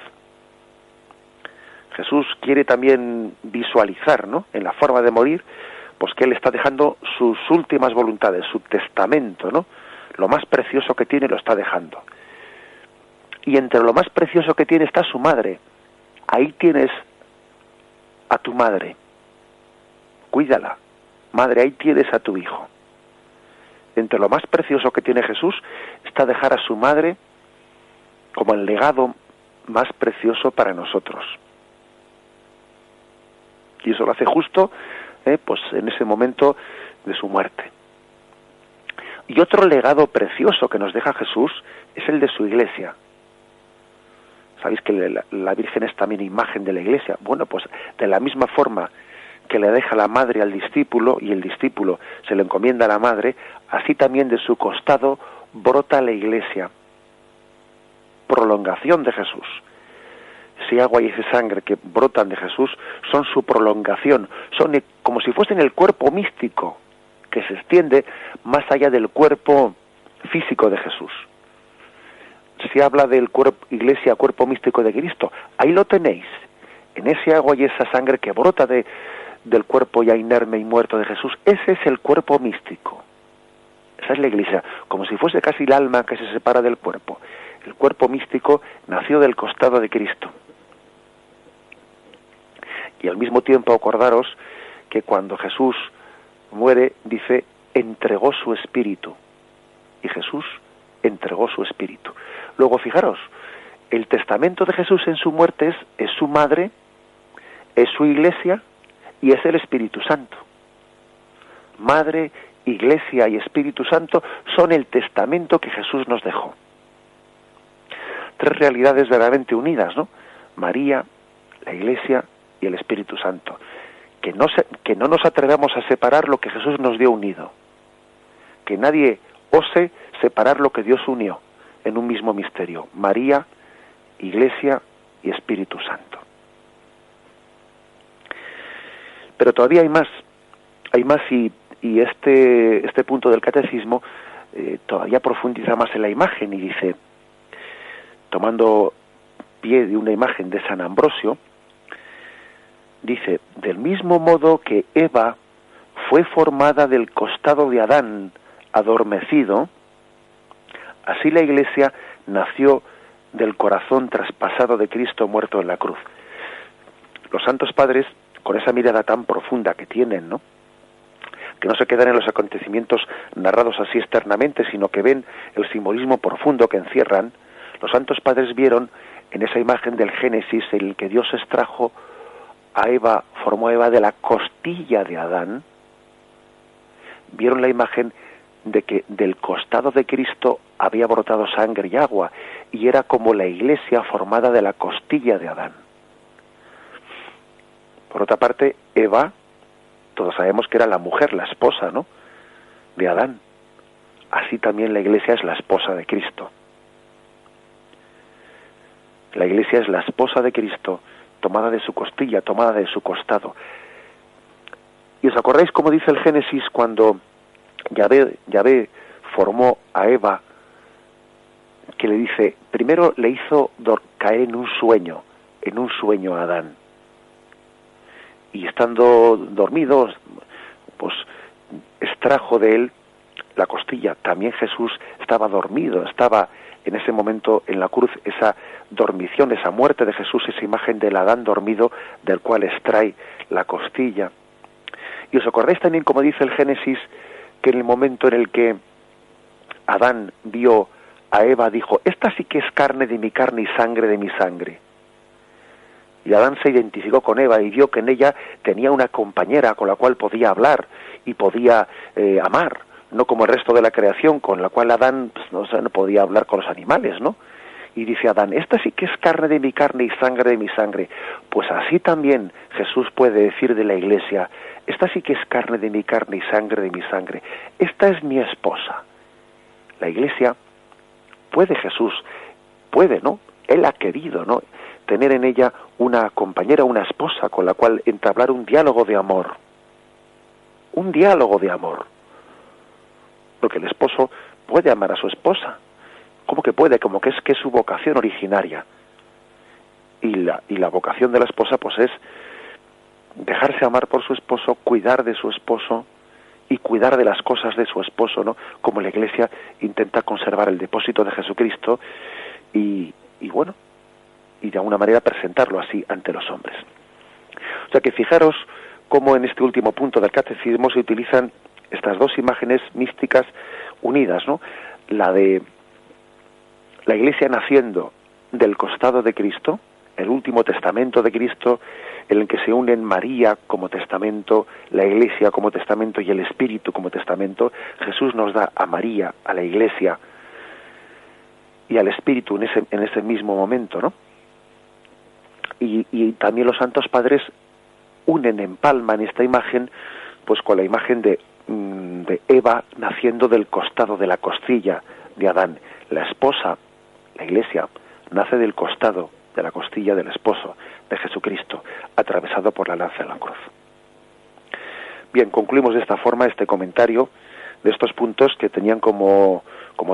[SPEAKER 1] Jesús quiere también visualizar, ¿no?, en la forma de morir, pues que él está dejando sus últimas voluntades, su testamento, ¿no? Lo más precioso que tiene lo está dejando. Y entre lo más precioso que tiene está su madre. Ahí tienes a tu madre. Cuídala. Madre, ahí tienes a tu hijo. Entre lo más precioso que tiene Jesús está dejar a su madre como el legado más precioso para nosotros. Y eso lo hace justo pues en ese momento de su muerte. Y otro legado precioso que nos deja Jesús es el de su Iglesia. ¿Sabéis que la Virgen es también imagen de la Iglesia? Bueno, pues de la misma forma que le deja la madre al discípulo y el discípulo se le encomienda a la madre, así también de su costado brota la Iglesia, prolongación de Jesús. Ese agua y esa sangre que brotan de Jesús son su prolongación, son como si fuesen el cuerpo místico que se extiende más allá del cuerpo físico de Jesús. Se habla del cuerpo, Iglesia, cuerpo místico de Cristo. Ahí lo tenéis, en ese agua y esa sangre que brota del cuerpo ya inerme y muerto de Jesús. Ese es el cuerpo místico. Esa es la Iglesia, como si fuese casi el alma que se separa del cuerpo. El cuerpo místico nació del costado de Cristo. Y al mismo tiempo acordaros que cuando Jesús muere, dice, entregó su espíritu. Y Jesús entregó su espíritu. Luego fijaros, el testamento de Jesús en su muerte es su madre, es su Iglesia y es el Espíritu Santo. Madre, Iglesia y Espíritu Santo son el testamento que Jesús nos dejó. Tres realidades verdaderamente unidas, ¿no? María, la Iglesia y el Espíritu Santo. Que no nos atrevamos a separar lo que Jesús nos dio unido. Que nadie ose separar lo que Dios unió en un mismo misterio: María, Iglesia y Espíritu Santo. Pero todavía hay más y este punto del catecismo todavía profundiza más en la imagen y dice, tomando pie de una imagen de San Ambrosio, dice: del mismo modo que Eva fue formada del costado de Adán adormecido, así la Iglesia nació del corazón traspasado de Cristo muerto en la cruz. Los santos padres, con esa mirada tan profunda que tienen, ¿no?, que no se quedan en los acontecimientos narrados así externamente, sino que ven el simbolismo profundo que encierran, los santos padres vieron en esa imagen del Génesis en el que Dios extrajo a Eva, formó a Eva de la costilla de Adán, vieron la imagen de que del costado de Cristo había brotado sangre y agua, y era como la Iglesia formada de la costilla de Adán. Por otra parte, Eva, todos sabemos que era la mujer, la esposa, ¿no?, de Adán. Así también la Iglesia es la esposa de Cristo. La Iglesia es la esposa de Cristo, tomada de su costilla, tomada de su costado. ¿Y os acordáis cómo dice el Génesis cuando Yahvé formó a Eva que le dice, primero le hizo caer en un sueño a Adán. Y estando dormido, pues extrajo de él la costilla. También Jesús estaba dormido, estaba en ese momento en la cruz, esa dormición, esa muerte de Jesús, esa imagen del Adán dormido del cual extrae la costilla. Y os acordáis también, como dice el Génesis, que en el momento en el que Adán vio a Eva, dijo, esta sí que es carne de mi carne y sangre de mi sangre. Y Adán se identificó con Eva y vio que en ella tenía una compañera con la cual podía hablar y podía amar, no como el resto de la creación, con la cual Adán pues, no podía hablar con los animales, ¿no? Y dice Adán, esta sí que es carne de mi carne y sangre de mi sangre. Pues así también Jesús puede decir de la Iglesia, esta sí que es carne de mi carne y sangre de mi sangre. Esta es mi esposa. La Iglesia puede, ¿no? Él ha querido, ¿no? Tener en ella una compañera, una esposa con la cual entablar un diálogo de amor. Un diálogo de amor. Porque el esposo puede amar a su esposa. ¿Cómo que puede? Como que es su vocación originaria. Y la vocación de la esposa pues es dejarse amar por su esposo, cuidar de su esposo y cuidar de las cosas de su esposo, ¿no? Como la Iglesia intenta conservar el depósito de Jesucristo y bueno, y de alguna manera presentarlo así ante los hombres. O sea que fijaros cómo en este último punto del catecismo se utilizan estas dos imágenes místicas unidas, ¿no? La de la Iglesia naciendo del costado de Cristo, el último testamento de Cristo, en el que se unen María como testamento, la Iglesia como testamento y el Espíritu como testamento. Jesús nos da a María, a la Iglesia y al Espíritu en ese mismo momento, ¿no? Y también los santos padres empalman esta imagen pues con la imagen de Eva naciendo del costado, de la costilla de Adán. La esposa, la Iglesia, nace del costado, de la costilla del esposo, de Jesucristo, atravesado por la lanza de la cruz. Bien, concluimos de esta forma este comentario de estos puntos que tenían como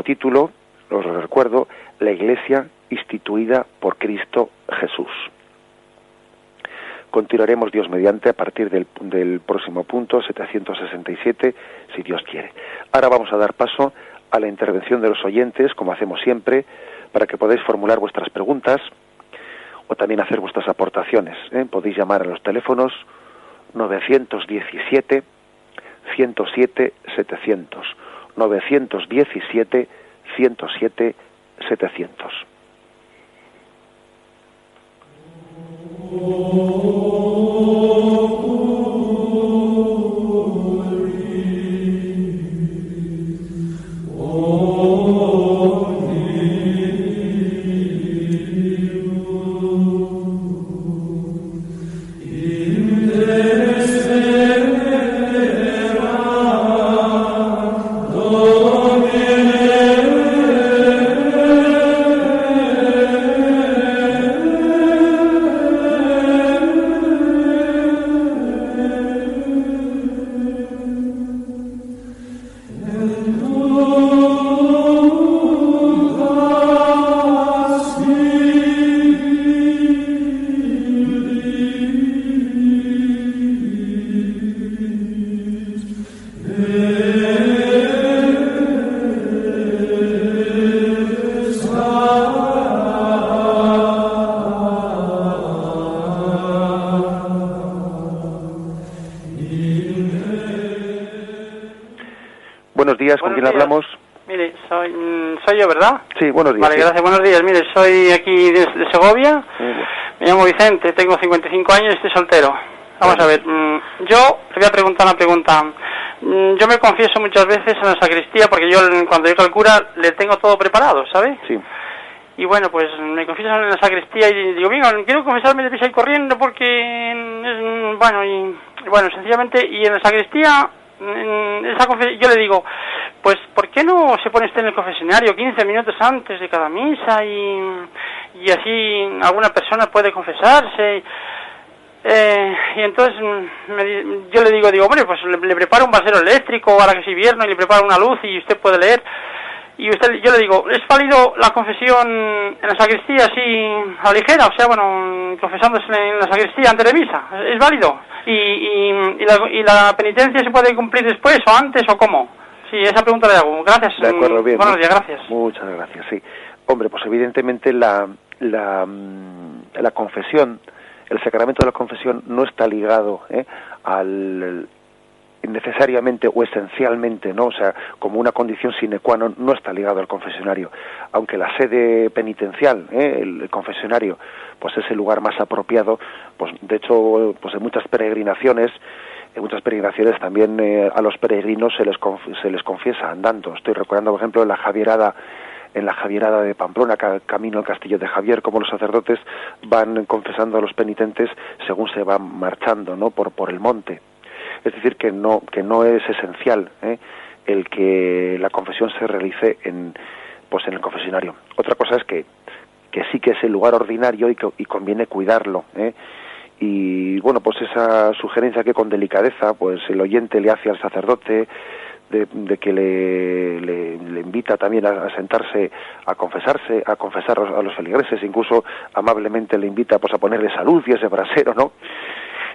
[SPEAKER 1] título, os recuerdo, la Iglesia instituida por Cristo Jesús. Continuaremos, Dios mediante, a partir del próximo punto, 767, si Dios quiere. Ahora vamos a dar paso a la intervención de los oyentes, como hacemos siempre, para que podáis formular vuestras preguntas o también hacer vuestras aportaciones. Podéis llamar a los teléfonos 917 107 700, 917 107 700. Buenos días, ¿con quién hablamos?
[SPEAKER 2] Mire, soy yo, ¿verdad?
[SPEAKER 1] Sí, buenos días.
[SPEAKER 2] Vale, gracias, buenos días. Mire, soy aquí de Segovia, me llamo Vicente, tengo 55 años y estoy soltero. Vamos a ver, yo le voy a preguntar una pregunta. Yo me confieso muchas veces en la sacristía, porque yo cuando llego al cura le tengo todo preparado, ¿sabe?
[SPEAKER 1] Sí.
[SPEAKER 2] Y bueno, pues me confieso en la sacristía y digo, venga, quiero confesarme deprisa y corriendo porque, bueno, sencillamente, y en la sacristía, yo le digo, pues, ¿por qué no se pone usted en el confesionario 15 minutos antes de cada misa y así alguna persona puede confesarse? Y entonces yo le digo, hombre, pues le preparo un vasero eléctrico ahora que es invierno y le preparo una luz y usted puede leer. Y yo le digo, ¿es válido la confesión en la sacristía así a la ligera? O sea, bueno, confesándose en la sacristía antes de misa. ¿Es válido? ¿Y la penitencia se puede cumplir después o antes o cómo? Sí, esa pregunta le hago. Gracias.
[SPEAKER 1] De acuerdo, bien.
[SPEAKER 2] Buenos días, gracias.
[SPEAKER 1] Muchas gracias, sí. Hombre, pues evidentemente la confesión, el sacramento de la confesión no está ligado al necesariamente o esencialmente, ¿no? O sea, como una condición sine qua non, no está ligado al confesionario, aunque la sede penitencial, el confesionario, pues es el lugar más apropiado, pues de hecho, pues en muchas peregrinaciones también a los peregrinos se les confiesa andando. Estoy recordando, por ejemplo, en la Javierada de Pamplona, camino al Castillo de Javier, como los sacerdotes van confesando a los penitentes según se van marchando, ¿no? por el monte. Es decir, que no es esencial el que la confesión se realice en el confesionario. Otra cosa es que sí que es el lugar ordinario y conviene cuidarlo. Y bueno, pues esa sugerencia que con delicadeza pues el oyente le hace al sacerdote de que le invita también a sentarse a confesar a los feligreses, incluso amablemente le invita pues a ponerle salud y ese brasero, ¿no?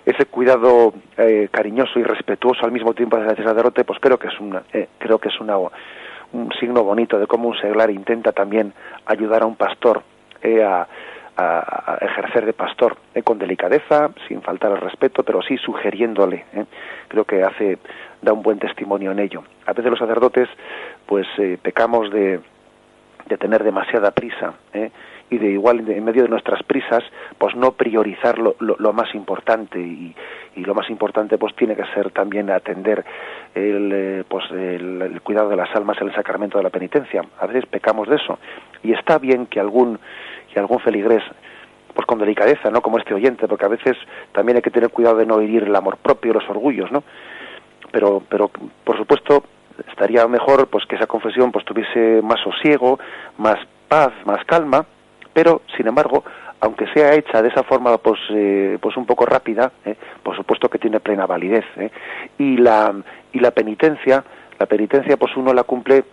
[SPEAKER 1] Ese cuidado cariñoso y respetuoso al mismo tiempo del sacerdote, pues creo que es un signo bonito de cómo un seglar intenta también ayudar a un pastor a ejercer de pastor con delicadeza, sin faltar al respeto, pero sí sugiriéndole. Creo que da un buen testimonio en ello. A veces los sacerdotes pues pecamos de tener demasiada prisa, y de igual en medio de nuestras prisas pues no priorizar lo más importante, y lo más importante pues tiene que ser también atender el cuidado de las almas en el sacramento de la penitencia. A veces pecamos de eso, y está bien que algún feligrés pues con delicadeza, no como este oyente, porque a veces también hay que tener cuidado de no herir el amor propio, los orgullos, ¿no? Pero por supuesto estaría mejor pues que esa confesión pues tuviese más sosiego, más paz, más calma, pero sin embargo, aunque sea hecha de esa forma pues un poco rápida, por supuesto que tiene plena validez, y la penitencia pues uno la cumple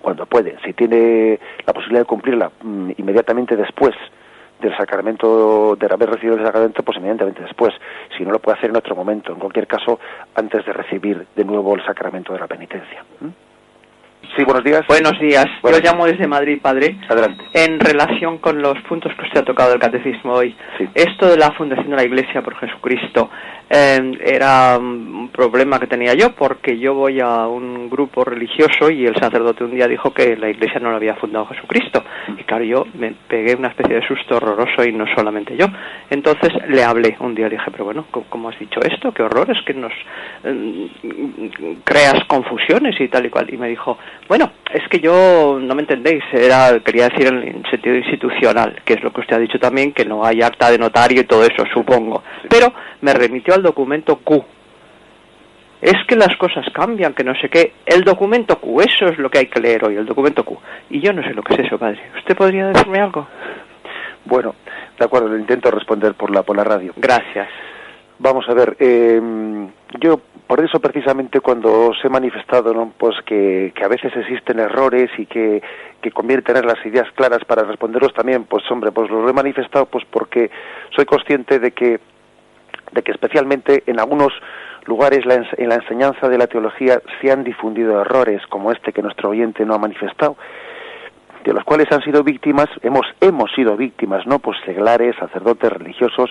[SPEAKER 1] cuando puede. Si tiene la posibilidad de cumplirla inmediatamente después del sacramento, de haber recibido el sacramento, pues inmediatamente después. Si no, lo puede hacer en otro momento, en cualquier caso antes de recibir de nuevo el sacramento de la penitencia. Sí, buenos días.
[SPEAKER 3] Buenos días. Yo llamo desde Madrid, padre.
[SPEAKER 1] Adelante.
[SPEAKER 3] En relación con los puntos que usted ha tocado del catecismo hoy, sí. Esto de la fundación de la Iglesia por Jesucristo era un problema que tenía yo, porque yo voy a un grupo religioso y el sacerdote un día dijo que la Iglesia no la había fundado Jesucristo. Y claro, yo me pegué una especie de susto horroroso, y no solamente yo. Entonces le hablé un día, le dije, pero bueno, ¿cómo has dicho esto? ¿Qué horror? Es que nos creas confusiones y tal y cual. Y me dijo, bueno, es que yo, no me entendéis, quería decir en sentido institucional, que es lo que usted ha dicho también, que no hay acta de notario y todo eso, supongo. Sí. Pero me remitió al documento Q. Es que las cosas cambian, que no sé qué. El documento Q, eso es lo que hay que leer hoy, el documento Q. Y yo no sé lo que es eso, padre. ¿Usted podría decirme algo?
[SPEAKER 1] Bueno, de acuerdo, le intento responder por la radio.
[SPEAKER 3] Gracias.
[SPEAKER 1] Vamos a ver, yo por eso precisamente cuando os he manifestado, ¿no? Pues que a veces existen errores y que conviene tener las ideas claras para responderos también, pues hombre, pues los he manifestado pues porque soy consciente de que especialmente en algunos lugares en la enseñanza de la teología se han difundido errores como este que nuestro oyente no ha manifestado, de los cuales han sido víctimas, hemos sido víctimas, ¿no? Pues seglares, sacerdotes, religiosos.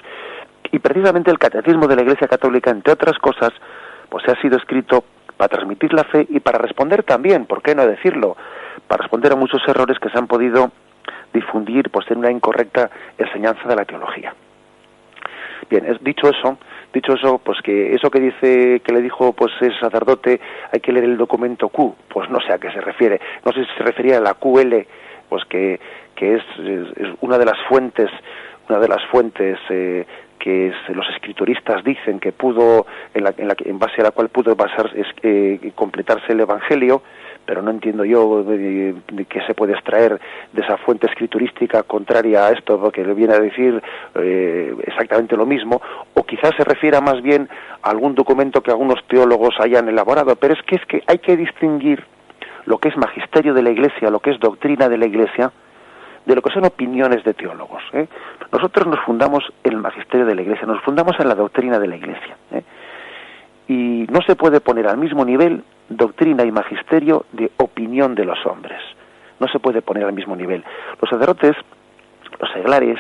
[SPEAKER 1] Y precisamente el Catecismo de la Iglesia Católica, entre otras cosas, pues ha sido escrito para transmitir la fe y para responder también, ¿por qué no decirlo?, para responder a muchos errores que se han podido difundir pues en una incorrecta enseñanza de la teología. Bien, dicho eso, pues que eso que le dijo pues el sacerdote, hay que leer el documento Q, pues no sé a qué se refiere. No sé si se refería a la QL, pues que es una de las fuentes que los escrituristas dicen que pudo, en base a la cual pudo completarse el Evangelio, pero no entiendo yo de qué se puede extraer de esa fuente escriturística contraria a esto, porque le viene a decir exactamente lo mismo, o quizás se refiera más bien a algún documento que algunos teólogos hayan elaborado, pero es que hay que distinguir lo que es magisterio de la Iglesia, lo que es doctrina de la Iglesia, de lo que son opiniones de teólogos. Nosotros nos fundamos en el magisterio de la Iglesia, nos fundamos en la doctrina de la Iglesia. Y no se puede poner al mismo nivel doctrina y magisterio de opinión de los hombres. No se puede poner al mismo nivel. Los sacerdotes, los seglares,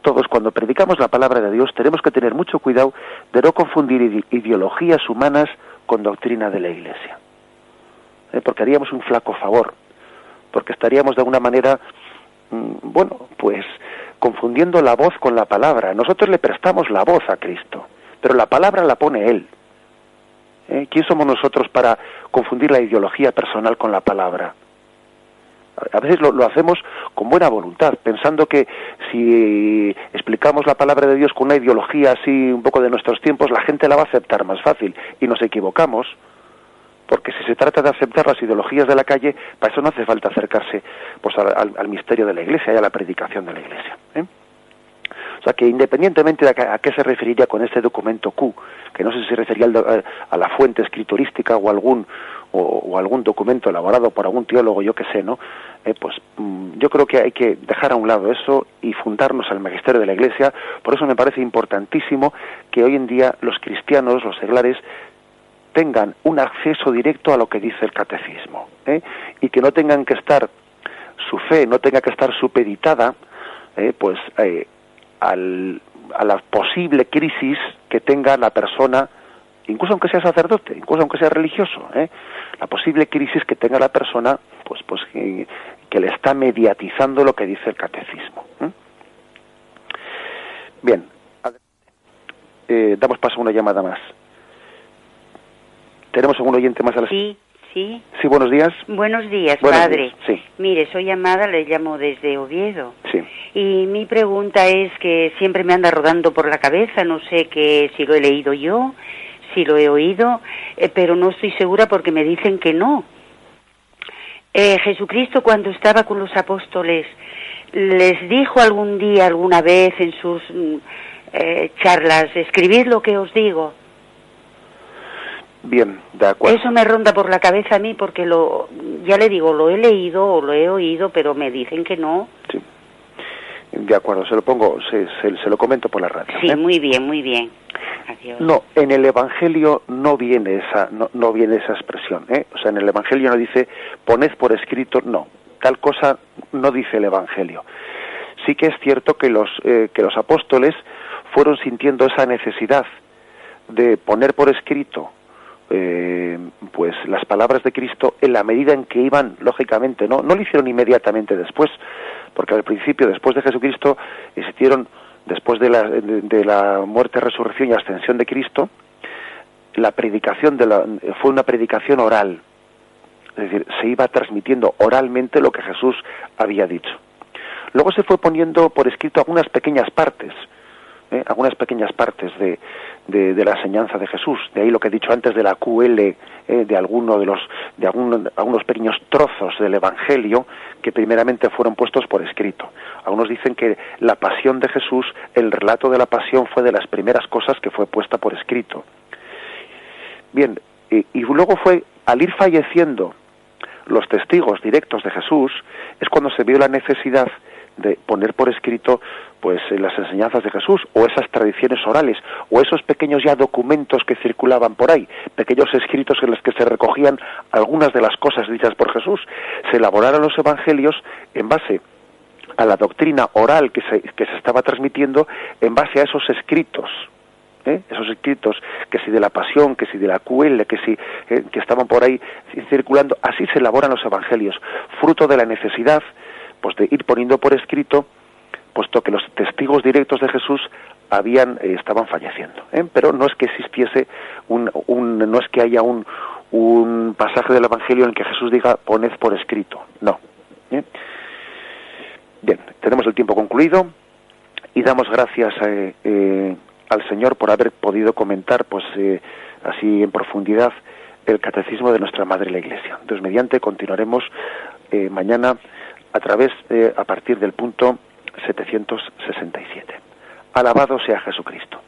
[SPEAKER 1] todos cuando predicamos la palabra de Dios tenemos que tener mucho cuidado de no confundir ideologías humanas con doctrina de la Iglesia. Porque haríamos un flaco favor, porque estaríamos de alguna manera, pues confundiendo la voz con la palabra. Nosotros le prestamos la voz a Cristo, pero la palabra la pone Él. ¿Quién somos nosotros para confundir la ideología personal con la palabra? A veces lo hacemos con buena voluntad, pensando que si explicamos la palabra de Dios con una ideología así un poco de nuestros tiempos, la gente la va a aceptar más fácil, y nos equivocamos, porque si se trata de aceptar las ideologías de la calle, para eso no hace falta acercarse pues al misterio de la Iglesia y a la predicación de la Iglesia. O sea que independientemente de a qué se referiría con este documento Q, que no sé si se refería a la fuente escriturística o algún documento elaborado por algún teólogo, yo qué sé, ¿no? Pues yo creo que hay que dejar a un lado eso y fundarnos al magisterio de la Iglesia. Por eso me parece importantísimo que hoy en día los cristianos, los seglares, tengan un acceso directo a lo que dice el catecismo, y que no tengan que estar, su fe no tenga que estar supeditada a la posible crisis que tenga la persona, incluso aunque sea sacerdote, incluso aunque sea religioso, la posible crisis que tenga la persona, pues que le está mediatizando lo que dice el catecismo. Bien, damos paso a una llamada más. ¿Tenemos algún oyente más a la...
[SPEAKER 4] Sí.
[SPEAKER 1] Sí, buenos días.
[SPEAKER 4] Buenos días, padre.
[SPEAKER 1] Días, sí.
[SPEAKER 4] Mire, soy Amada, le llamo desde Oviedo.
[SPEAKER 1] Sí.
[SPEAKER 4] Y mi pregunta es que siempre me anda rodando por la cabeza, no sé si lo he leído yo, si lo he oído, pero no estoy segura porque me dicen que no. Jesucristo, cuando estaba con los apóstoles, les dijo algún día, alguna vez en sus charlas, escribid lo que os digo.
[SPEAKER 1] Bien, de acuerdo.
[SPEAKER 4] Eso me ronda por la cabeza a mí porque ya le digo, lo he leído o lo he oído, pero me dicen que no.
[SPEAKER 1] Sí. De acuerdo, se lo comento por la radio.
[SPEAKER 4] Sí, muy bien, muy bien. Adiós.
[SPEAKER 1] No, en el Evangelio no viene esa expresión, O sea, en el Evangelio no dice poned por escrito, no. Tal cosa no dice el Evangelio. Sí que es cierto que los apóstoles fueron sintiendo esa necesidad de poner por escrito pues las palabras de Cristo en la medida en que iban, lógicamente, no lo hicieron inmediatamente después, porque al principio, después de Jesucristo, existieron, después de la muerte, resurrección y ascensión de Cristo, la predicación fue una predicación oral, es decir, se iba transmitiendo oralmente lo que Jesús había dicho. Luego se fue poniendo por escrito algunas pequeñas partes de la enseñanza de Jesús. De ahí lo que he dicho antes de la QL, de algunos pequeños trozos del Evangelio que primeramente fueron puestos por escrito. Algunos dicen que la pasión de Jesús, el relato de la pasión fue de las primeras cosas que fue puesta por escrito. Bien, y luego fue, al ir falleciendo los testigos directos de Jesús, es cuando se vio la necesidad de poner por escrito pues las enseñanzas de Jesús, o esas tradiciones orales, o esos pequeños ya documentos que circulaban por ahí, pequeños escritos en los que se recogían algunas de las cosas dichas por Jesús. Se elaboraron los evangelios en base a la doctrina oral que se estaba transmitiendo, en base a esos escritos, esos escritos, que si de la pasión, que si de la QL, que estaban por ahí circulando. Así se elaboran los evangelios, fruto de la necesidad pues de ir poniendo por escrito, puesto que los testigos directos de Jesús estaban falleciendo, pero no es que existiese no es que haya un pasaje del Evangelio en el que Jesús diga poned por escrito, no. Bien, tenemos el tiempo concluido y damos gracias al Señor por haber podido comentar pues así en profundidad el catecismo de nuestra Madre la Iglesia. Dios mediante continuaremos mañana a partir del punto 767. Alabado sea Jesucristo.